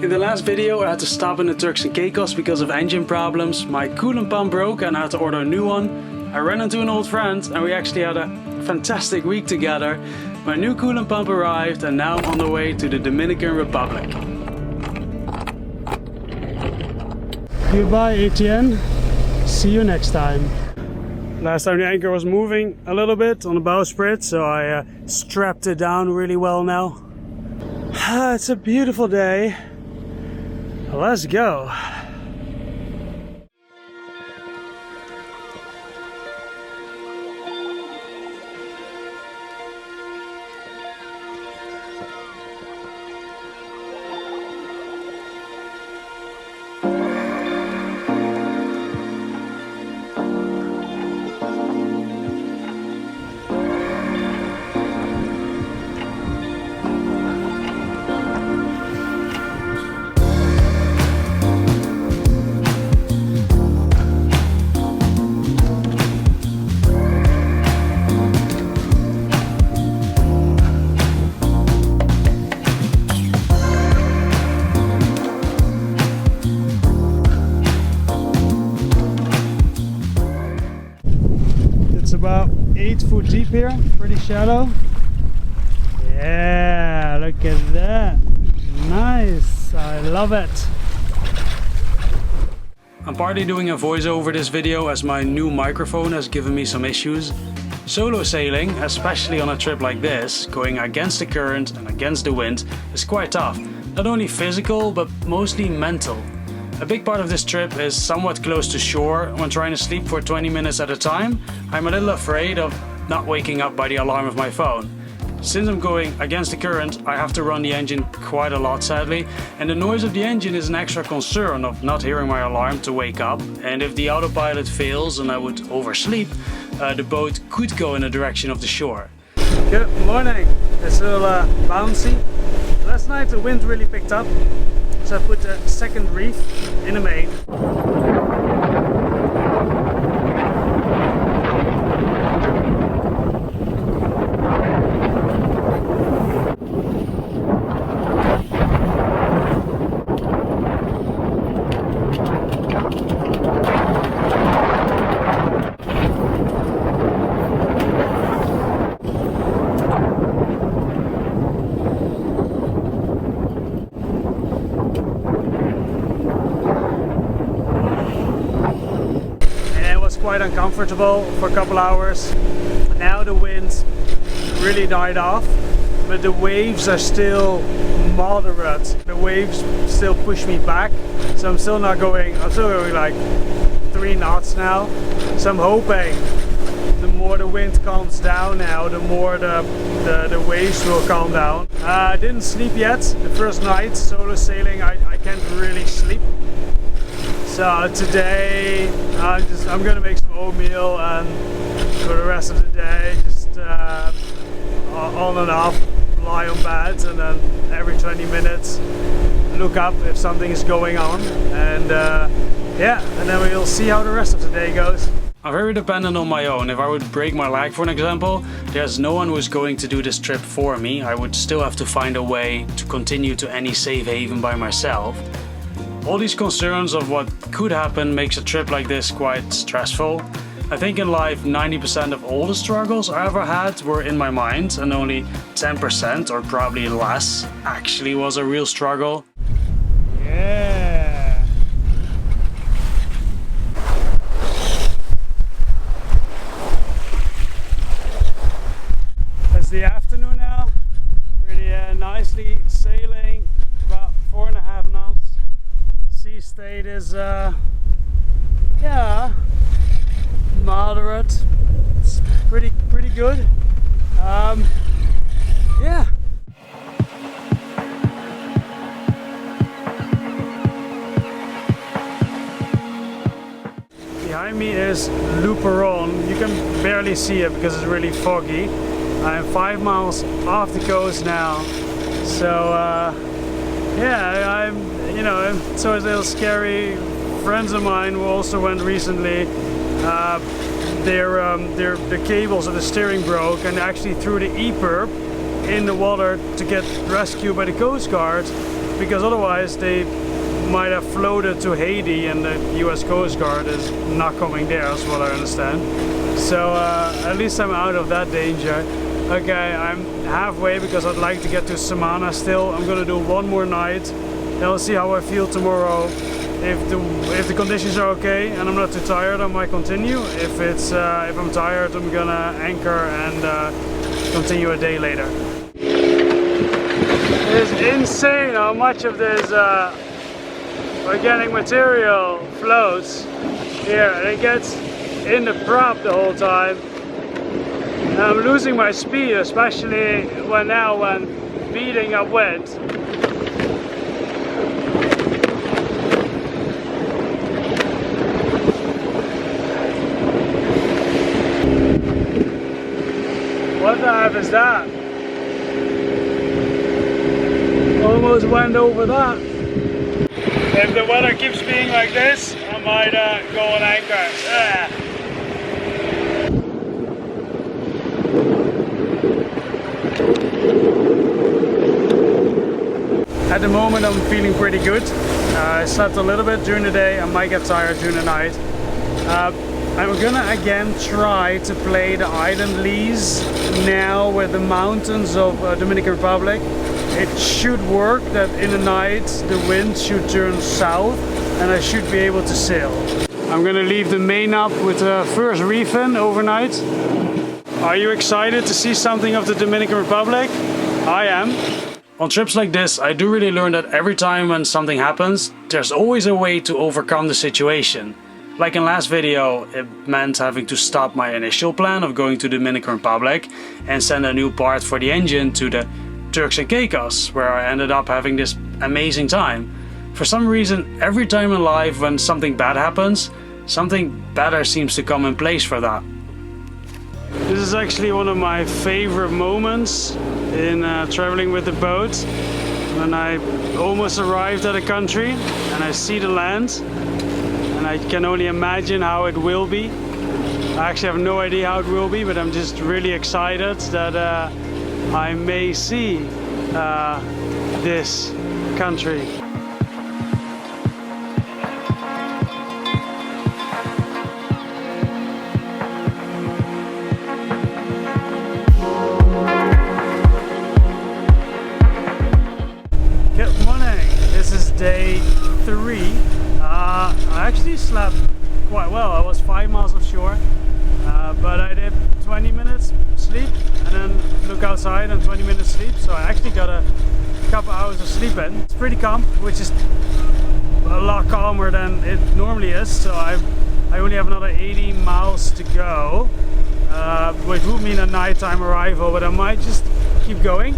In the last video I had to stop in the Turks and Caicos because of engine problems. My coolant pump broke and I had to order a new one. I ran into an old friend and we actually had a fantastic week together. My new coolant pump arrived and now I'm on the way to the Dominican Republic. Goodbye Etienne, see you next time. Last time the anchor was moving a little bit on the bowsprit, so I strapped it down really well now. It's a beautiful day. Let's go. About 8 foot deep here, pretty shallow. Yeah, look at that. Nice, I love it. I'm partly doing a voiceover this video as my new microphone has given me some issues. Solo sailing, especially on a trip like this, going against the current and against the wind, is quite tough. Not only physical, but mostly mental. A big part of this trip is somewhat close to shore. When trying to sleep for 20 minutes at a time, I'm a little afraid of not waking up by the alarm of my phone. Since I'm going against the current, I have to run the engine quite a lot sadly, and the noise of the engine is an extra concern of not hearing my alarm to wake up, and if the autopilot fails and I would oversleep, the boat could go in the direction of the shore. Good morning, it's a little bouncy. Last night the wind really picked up. So I put a second reef in the main. Quite uncomfortable for a couple hours. Now the wind really died off, but the waves are still moderate. The waves still push me back, so I'm still going like 3 knots now. So I'm hoping the more the wind calms down now, the more the waves will calm down. I didn't sleep yet. The first night solo sailing I can't really sleep. So today I'm gonna make some oatmeal and for the rest of the day just on and off lie on bed and then every 20 minutes look up if something is going on and yeah, and then we'll see how the rest of the day goes. I'm very dependent on my own. If I would break my leg for an example, there's no one who's going to do this trip for me. I would still have to find a way to continue to any safe haven by myself. All these concerns of what could happen makes a trip like this quite stressful. I think in life 90% of all the struggles I ever had were in my mind and only 10% or probably less actually was a real struggle. Yeah. It's the afternoon now. Really nicely sailing about 4.5 knots. Sea state is yeah, moderate. It's pretty good. Yeah. Behind me is Luperon. You can barely see it because it's really foggy. I'm 5 miles off the coast now, so yeah, you know, so it's a little scary. Friends of mine who also went recently, the cables of the steering broke and actually threw the E-perp in the water to get rescued by the Coast Guard. because otherwise they might have floated to Haiti and the US Coast Guard is not coming there, as what I understand. So at least I'm out of that danger. Okay, I'm halfway because I'd like to get to Samana still. I'm gonna do one more night, then I'll see how I feel tomorrow. If the conditions are okay and I'm not too tired, I might continue. If I'm tired, I'm gonna anchor and continue a day later. It's insane how much of this organic material floats here, and it gets in the prop the whole time. And I'm losing my speed, especially when beating upwind. What the F is that? Almost went over that. If the weather keeps being like this, I might go on anchor. At the moment I'm feeling pretty good. I slept a little bit during the day. I might get tired during the night. I'm gonna again try to play the island lease now with the mountains of Dominican Republic. It should work that in the night the wind should turn south and I should be able to sail. I'm gonna leave the main up with the first reef in overnight. Are you excited to see something of the Dominican Republic? I am. On trips like this, I do really learn that every time when something happens, there's always a way to overcome the situation. Like in last video, it meant having to stop my initial plan of going to the Dominican Republic and send a new part for the engine to the Turks and Caicos, where I ended up having this amazing time. For some reason, every time in life when something bad happens, something better seems to come in place for that. This is actually one of my favorite moments in traveling with the boat. When I almost arrived at a country and I see the land. And I can only imagine how it will be. I actually have no idea how it will be, but I'm just really excited that I may see this country. Good morning, this is day 3. I actually slept quite well. I was 5 miles offshore, but I did 20 minutes sleep and then look outside and 20 minutes sleep. So I actually got a couple hours of sleep in. It's pretty calm, which is a lot calmer than it normally is. So I only have another 80 miles to go, which would mean a nighttime arrival, but I might just keep going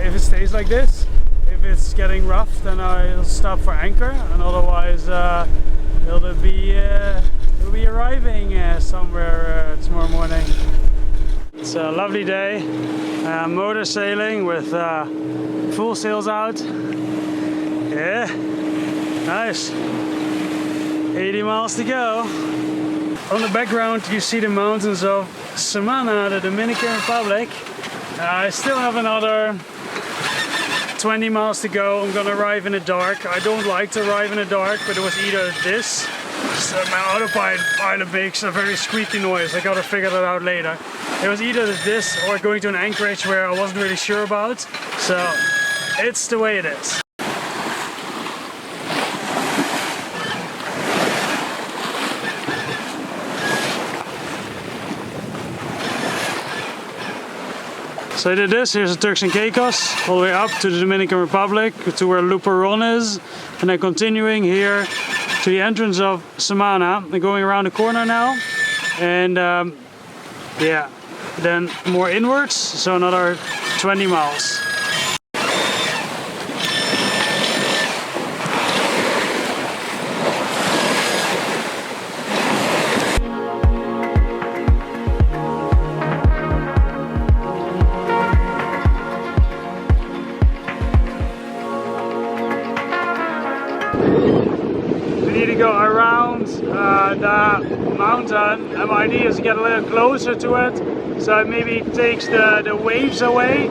if it stays like this. If it's getting rough, then I'll stop for anchor, and otherwise it'll be arriving somewhere tomorrow morning. It's a lovely day, motor sailing with full sails out. Yeah, nice. 80 miles to go. On the background you see the mountains of Samana, the Dominican Republic. I still have another 20 miles to go. I'm gonna arrive in the dark. I don't like to arrive in the dark, but it was either this. So my autopilot makes a very squeaky noise. I gotta figure that out later. It was either this or going to an anchorage where I wasn't really sure about. So it's the way it is. So I did this. Here's the Turks and Caicos, all the way up to the Dominican Republic, to where Luperon is, and then continuing here to the entrance of Samana. And going around the corner now, and yeah, then more inwards, so another 20 miles. Go around the mountain, and my idea is to get a little closer to it, so it maybe takes the waves away.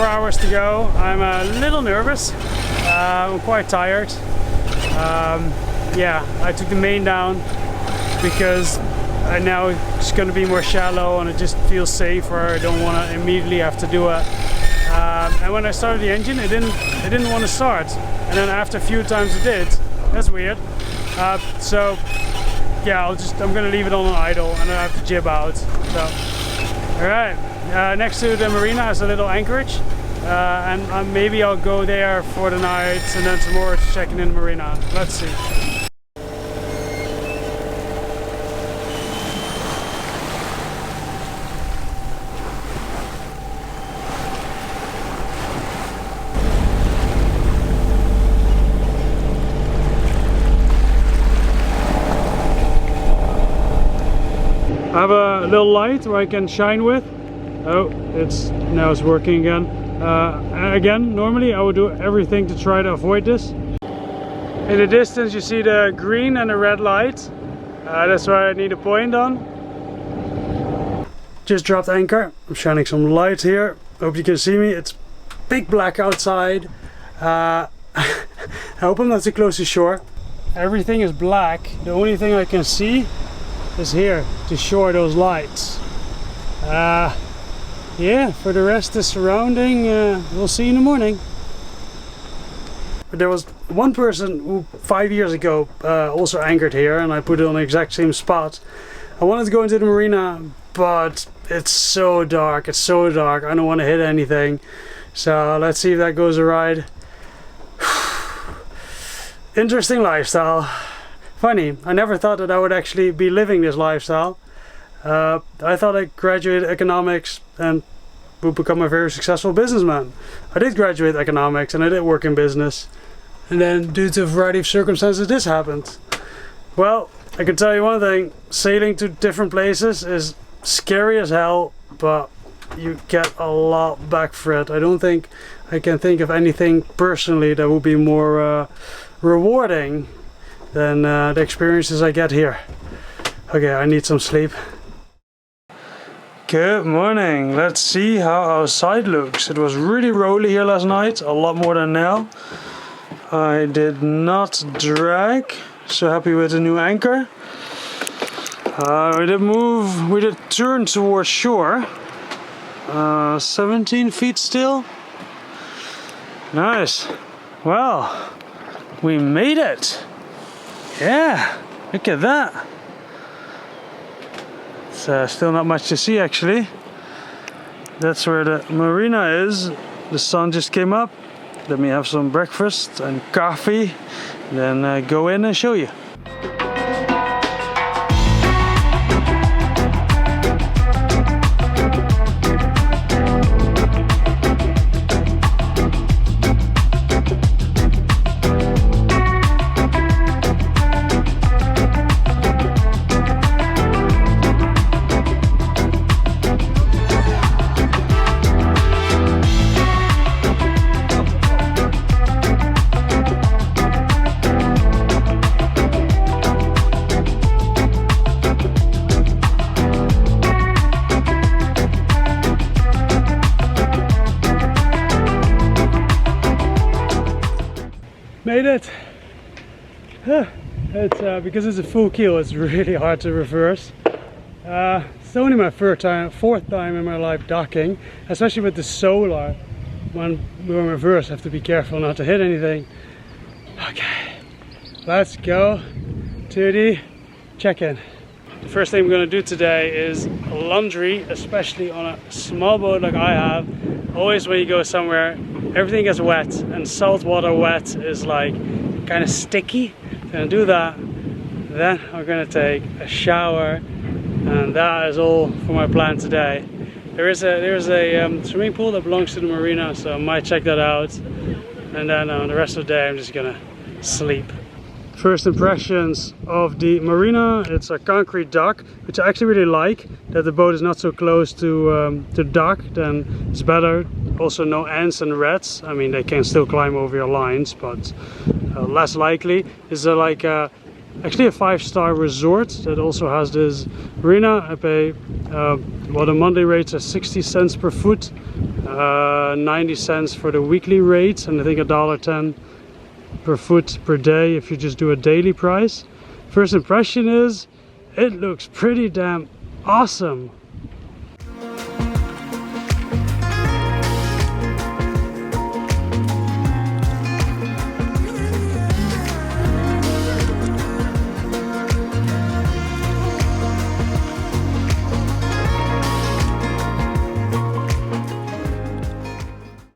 hours to go. I'm a little nervous. I'm quite tired. Yeah, I took the main down because now it's going to be more shallow and it just feels safer. I don't want to immediately have to do it. And when I started the engine, it didn't want to start. And then after a few times it did. That's weird. So yeah, I'm going to leave it on idle and I have to jib out. So, all right. Next to the marina is a little anchorage. And maybe I'll go there for the night and then tomorrow to check in the marina. Let's see. I have a little light where I can shine with. Oh, now it's working again. Again, normally I would do everything to try to avoid this. In the distance you see the green and the red light. That's where I need a point on. Just dropped anchor. I'm shining some light here. Hope you can see me. It's big black outside. I hope I'm not too close to shore. Everything is black. The only thing I can see is here to shore, those lights. Yeah, for the rest the surrounding, we'll see in the morning. There was one person who 5 years ago also anchored here, and I put it on the exact same spot. I wanted to go into the marina, but it's so dark, I don't want to hit anything. So let's see if that goes alright. Interesting lifestyle. Funny, I never thought that I would actually be living this lifestyle. I thought I'd graduate economics and would become a very successful businessman. I did graduate economics and I did work in business. And then due to a variety of circumstances this happened. Well, I can tell you one thing, sailing to different places is scary as hell, but you get a lot back for it. I don't think I can think of anything personally that would be more rewarding than the experiences I get here. Okay, I need some sleep. Good morning. Let's see how outside looks. It was really rolly here last night, a lot more than now. I did not drag. So happy with the new anchor. We did turn towards shore. 17 feet still. Nice. Well, we made it. Yeah, look at that. It's still not much to see actually. That's where the marina is. The sun just came up. Let me have some breakfast and coffee, then go in and show you. Made it! Because it's a full keel, it's really hard to reverse. It's only my fourth time in my life docking, especially with the solar. When we reverse, I have to be careful not to hit anything. Okay, let's go to the check-in. The first thing we're going to do today is laundry, especially on a small boat like I have. Always when you go somewhere, everything gets wet, and saltwater wet is like kind of sticky. So I'm going to do that. Then I'm going to take a shower, and that is all for my plan today. There's a swimming pool that belongs to the marina, so I might check that out. And then the rest of the day I'm just gonna sleep. First impressions of the marina: it's a concrete dock, which I actually really like. That the boat is not so close to the dock, then it's better. Also no ants and rats. I mean, they can still climb over your lines, but less likely. It's like a actually a 5-star resort that also has this marina. I pay well, the monthly rates are 60 cents per foot, 90 cents for the weekly rates, and I think $1.10 per foot per day if you just do a daily price. First impression is it looks pretty damn awesome.